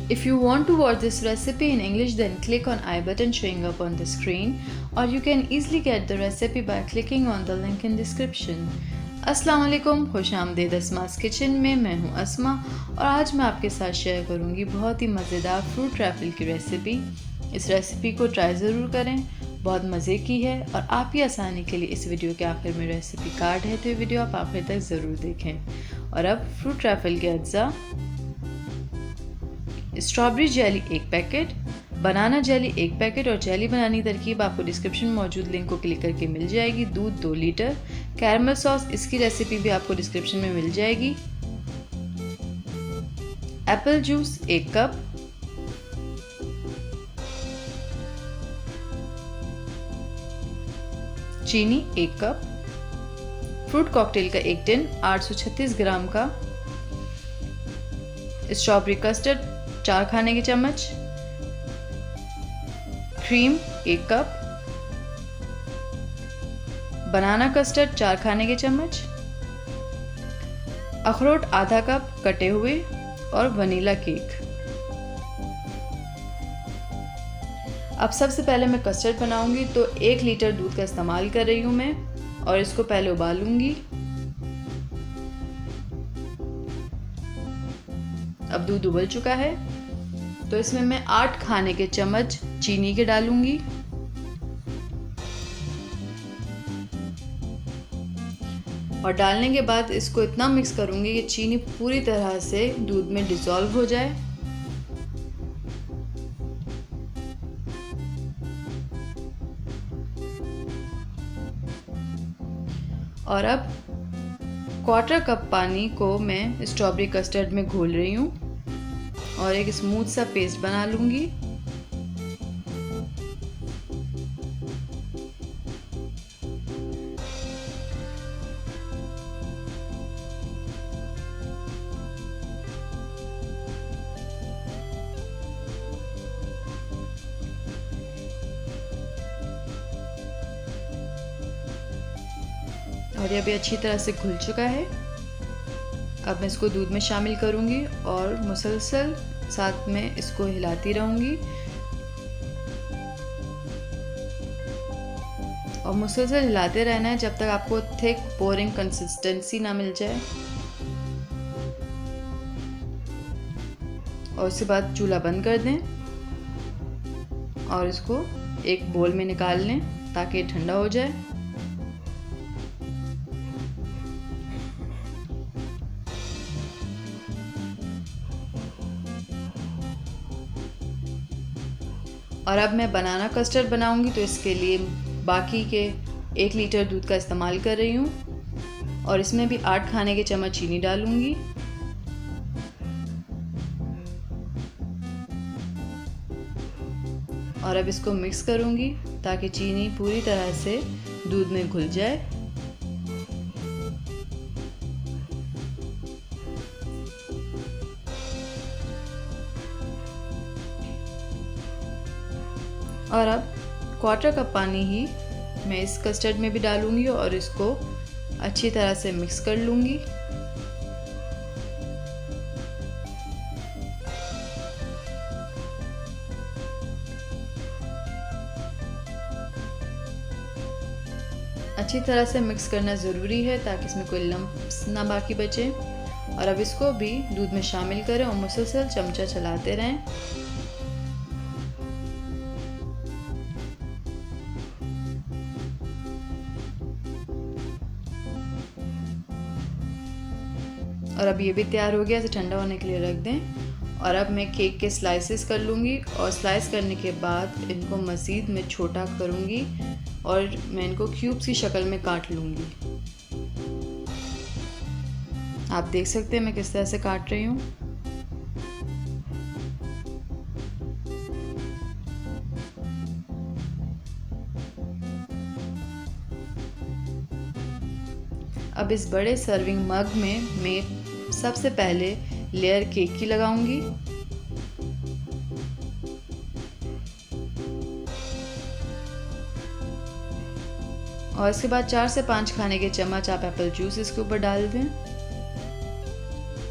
If you want to watch this recipe in English, then click on I button showing up on the screen, or you can easily get the recipe by clicking on the link in description. अस्सलाम वालेकुम, खुश आमदीद Asma's kitchen में। मैं हूं अस्मा और आज मैं आपके साथ शेयर करूंगी बहुत ही मज़ेदार फ्रूट ट्रैफल की रेसिपी। इस रेसिपी को ट्राई ज़रूर करें, बहुत मज़े की है। और आपकी आसानी के लिए इस वीडियो के आखिर में रेसिपी कार्ड है, तो वीडियो आप आखिर तक ज़रूर देखें। और अब फ्रूट ट्रैफल के अज्जा: स्ट्रॉबेरी जेली 1 पैकेट, बनाना जेली 1 पैकेट। और जेली बनाने की तरकीब आपको डिस्क्रिप्शन में मौजूद लिंक को क्लिक करके मिल जाएगी। दूध 2 लीटर, कैरमल सॉस, इसकी रेसिपी भी आपको डिस्क्रिप्शन में मिल जाएगी। एप्पल जूस 1 कप, चीनी 1 कप, फ्रूट कॉकटेल का 1 टिन 836 ग्राम का, स्ट्रॉबेरी कस्टर्ड 4 खाने के चम्मच, क्रीम 1 कप, बनाना कस्टर्ड 4 खाने के चम्मच, अखरोट आधा कप कटे हुए, और वनीला केक। अब सबसे पहले मैं कस्टर्ड बनाऊंगी, तो 1 लीटर दूध का इस्तेमाल कर रही हूँ मैं, और इसको पहले उबालूंगी। अब दूध उबल चुका है, तो इसमें मैं 8 खाने के चम्मच चीनी के डालूंगी। और डालने के बाद इसको इतना मिक्स करूंगी कि चीनी पूरी तरह से दूध में डिसॉल्व हो जाए। और अब 1/4 कप पानी को मैं स्ट्रॉबेरी कस्टर्ड में घोल रही हूँ और एक स्मूथ सा पेस्ट बना लूँगी। और ये अभी अच्छी तरह से घुल चुका है। अब मैं इसको दूध में शामिल करूंगी और मुसलसल साथ में इसको हिलाती रहूंगी और मुसलसल हिलाते रहना है जब तक आपको थिक पोरिंग कंसिस्टेंसी ना मिल जाए। और उसके बाद चूल्हा बंद कर दें और इसको एक बोल में निकाल लें ताकि ठंडा हो जाए। और अब मैं बनाना कस्टर्ड बनाऊंगी, तो इसके लिए बाकी के 1 लीटर दूध का इस्तेमाल कर रही हूँ और इसमें भी 8 खाने के चम्मच चीनी डालूंगी। और अब इसको मिक्स करूंगी ताकि चीनी पूरी तरह से दूध में घुल जाए। और अब 1/4 कप पानी ही मैं इस कस्टर्ड में भी डालूंगी और इसको अच्छी तरह से मिक्स कर लूंगी। अच्छी तरह से मिक्स करना ज़रूरी है ताकि इसमें कोई लम्प्स ना बाकी बचे। और अब इसको भी दूध में शामिल करें और मुसलसल चमचा चलाते रहें। और अब ये भी तैयार हो गया, इसे ठंडा होने के लिए रख दें। और अब मैं केक के स्लाइसेस कर लूँगी और स्लाइस करने के बाद इनको मज़ीद मैं छोटा करूँगी और मैं इनको क्यूब्स की शक्ल में काट लूँगी। आप देख सकते हैं मैं किस तरह से काट रही हूँ। अब इस बड़े सर्विंग मग में मैं सबसे पहले लेयर केक की लगाऊंगी और इसके बाद 4 से 5 खाने के चम्मच आप एप्पल जूस इसके ऊपर डाल दें।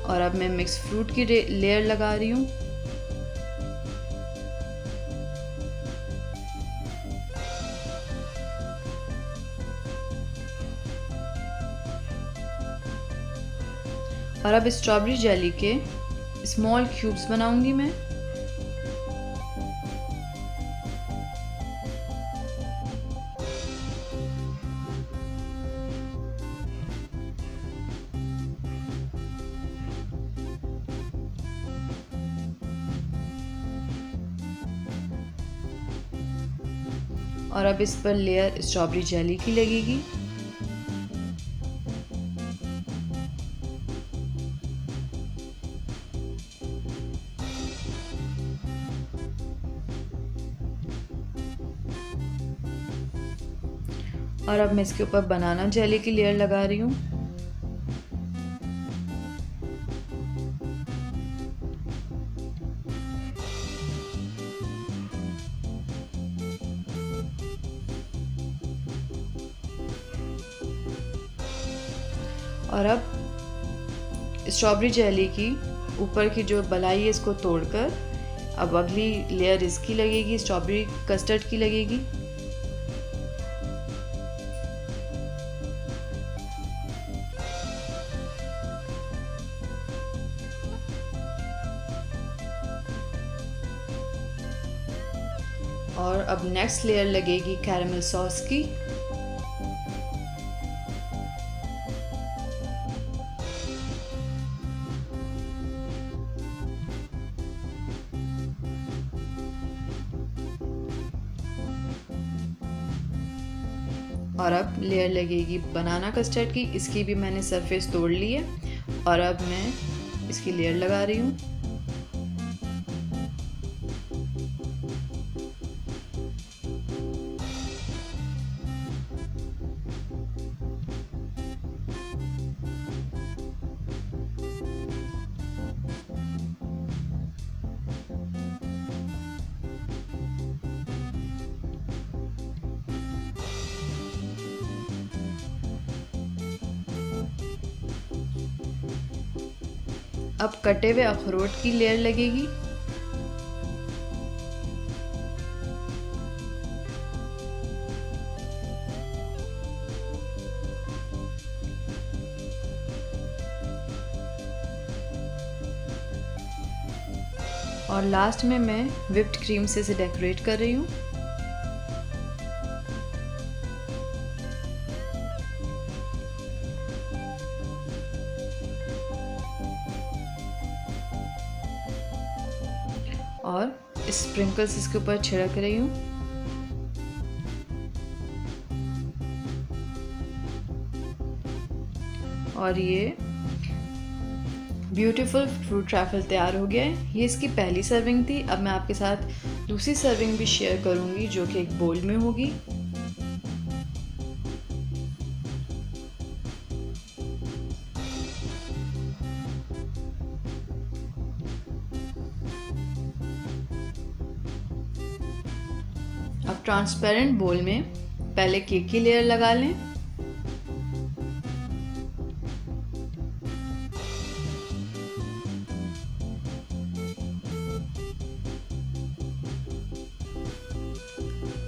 और अब मैं मिक्स फ्रूट की लेयर लगा रही हूँ और अब स्ट्रॉबेरी जेली के स्मॉल क्यूब्स बनाऊंगी मैं। और अब इस पर लेयर स्ट्रॉबेरी जेली की लगेगी। और अब मैं इसके ऊपर बनाना जेली की लेयर लगा रही हूँ। और अब स्ट्रॉबेरी जेली की ऊपर की जो बलाई है इसको तोड़कर अब अगली लेयर इसकी लगेगी, स्ट्रॉबेरी कस्टर्ड की लगेगी। और अब नेक्स्ट लेयर लगेगी कैरेमल सॉस की। और अब लेयर लगेगी बनाना कस्टर्ड की। इसकी भी मैंने सरफेस तोड़ ली है और अब मैं इसकी लेयर लगा रही हूँ। अब कटे हुए अखरोट की लेयर लगेगी। और लास्ट में मैं व्हिप्ड क्रीम से इसे डेकोरेट कर रही हूँ। और स्प्रिंकल्स इसके ऊपर छिड़क रही हूँ। और ये ब्यूटीफुल फ्रूट ट्रैफल तैयार हो गया है। ये इसकी पहली सर्विंग थी। अब मैं आपके साथ दूसरी सर्विंग भी शेयर करूँगी जो कि एक बोल में होगी। अब ट्रांसपेरेंट बोल में पहले केक की लेयर लगा लें।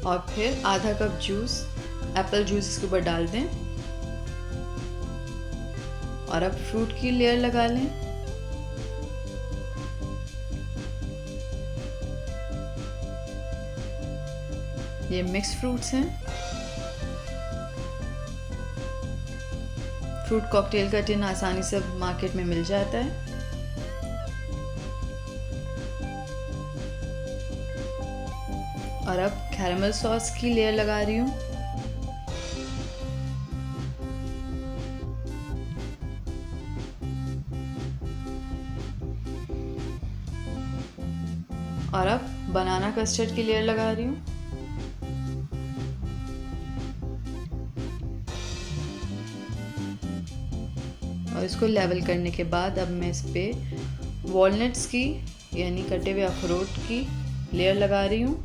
और फिर आधा कप जूस, एप्पल जूस इसके ऊपर डाल दें। और अब फ्रूट की लेयर लगा लें। ये मिक्स फ्रूट्स हैं। फ्रूट कॉकटेल का टिन आसानी से मार्केट में मिल जाता है। और अब कैरेमल सॉस की लेयर लगा रही हूँ। और अब बनाना कस्टर्ड की लेयर लगा रही हूँ। और इसको लेवल करने के बाद अब मैं इस पे वॉलनट्स की यानी कटे हुए अखरोट की लेयर लगा रही हूँ।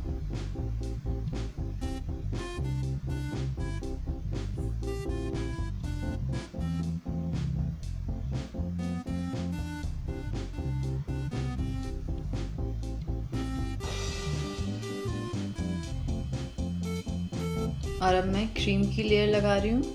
और अब मैं क्रीम की लेयर लगा रही हूँ।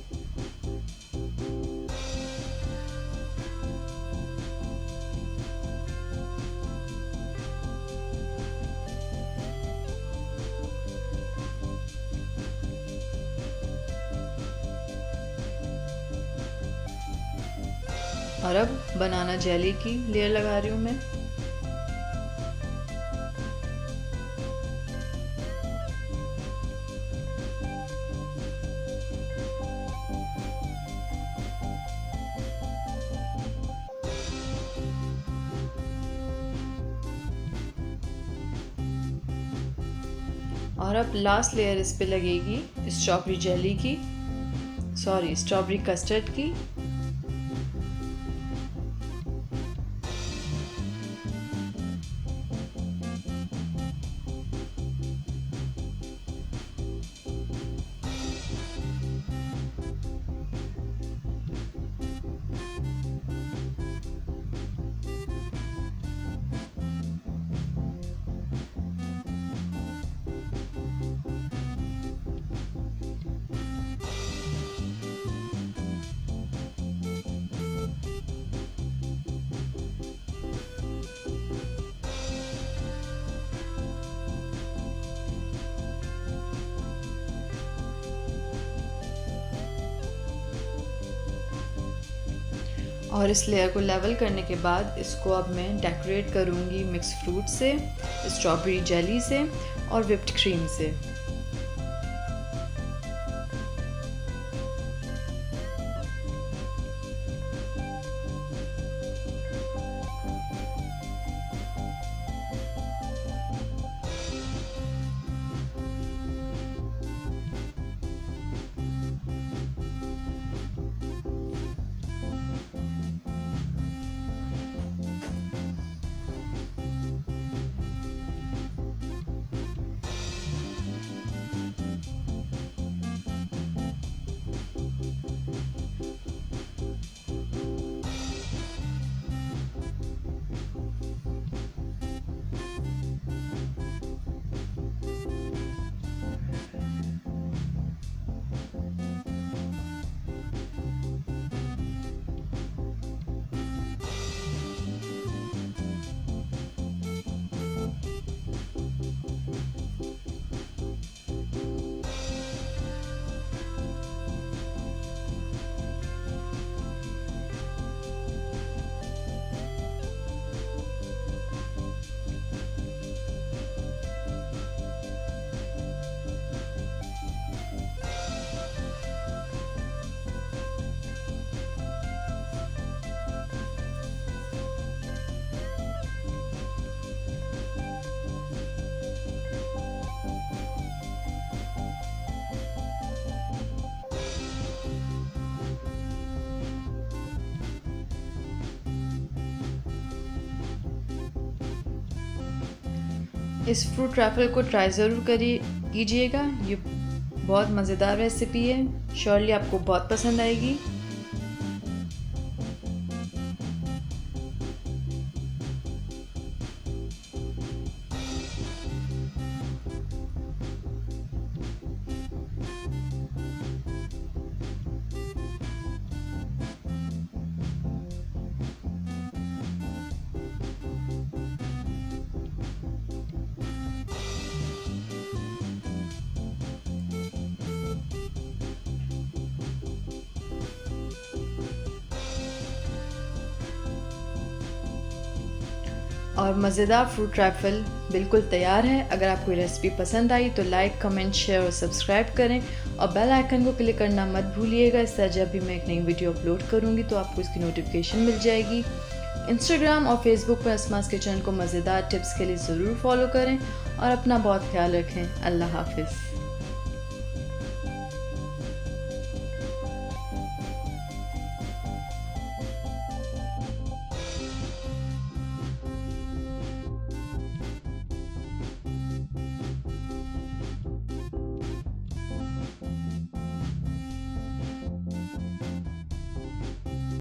और अब बनाना जेली की लेयर लगा रही हूँ मैं। और अब लास्ट लेयर इस पे लगेगी स्ट्रॉबेरी जेली की, सॉरी स्ट्रॉबेरी कस्टर्ड की। और इस लेयर को लेवल करने के बाद इसको अब मैं डेकोरेट करूँगी मिक्स फ्रूट से, स्ट्रॉबेरी जेली से और व्हिप्ड क्रीम से। इस फ्रूट ट्रैफल को ट्राई ज़रूर कीजिएगा, ये बहुत मज़ेदार रेसिपी है, श्योरली आपको बहुत पसंद आएगी। और मज़ेदार फ्रूट ट्रैफल बिल्कुल तैयार है। अगर आपको रेसिपी पसंद आई तो लाइक, कमेंट, शेयर और सब्सक्राइब करें और बेल आइकन को क्लिक करना मत भूलिएगा। इससे जब भी मैं एक नई वीडियो अपलोड करूँगी तो आपको इसकी नोटिफिकेशन मिल जाएगी। इंस्टाग्राम और फेसबुक पर अस्मास किचन को मज़ेदार टिप्स के लिए ज़रूर फॉलो करें और अपना बहुत ख्याल रखें। अल्लाह हाफिज़।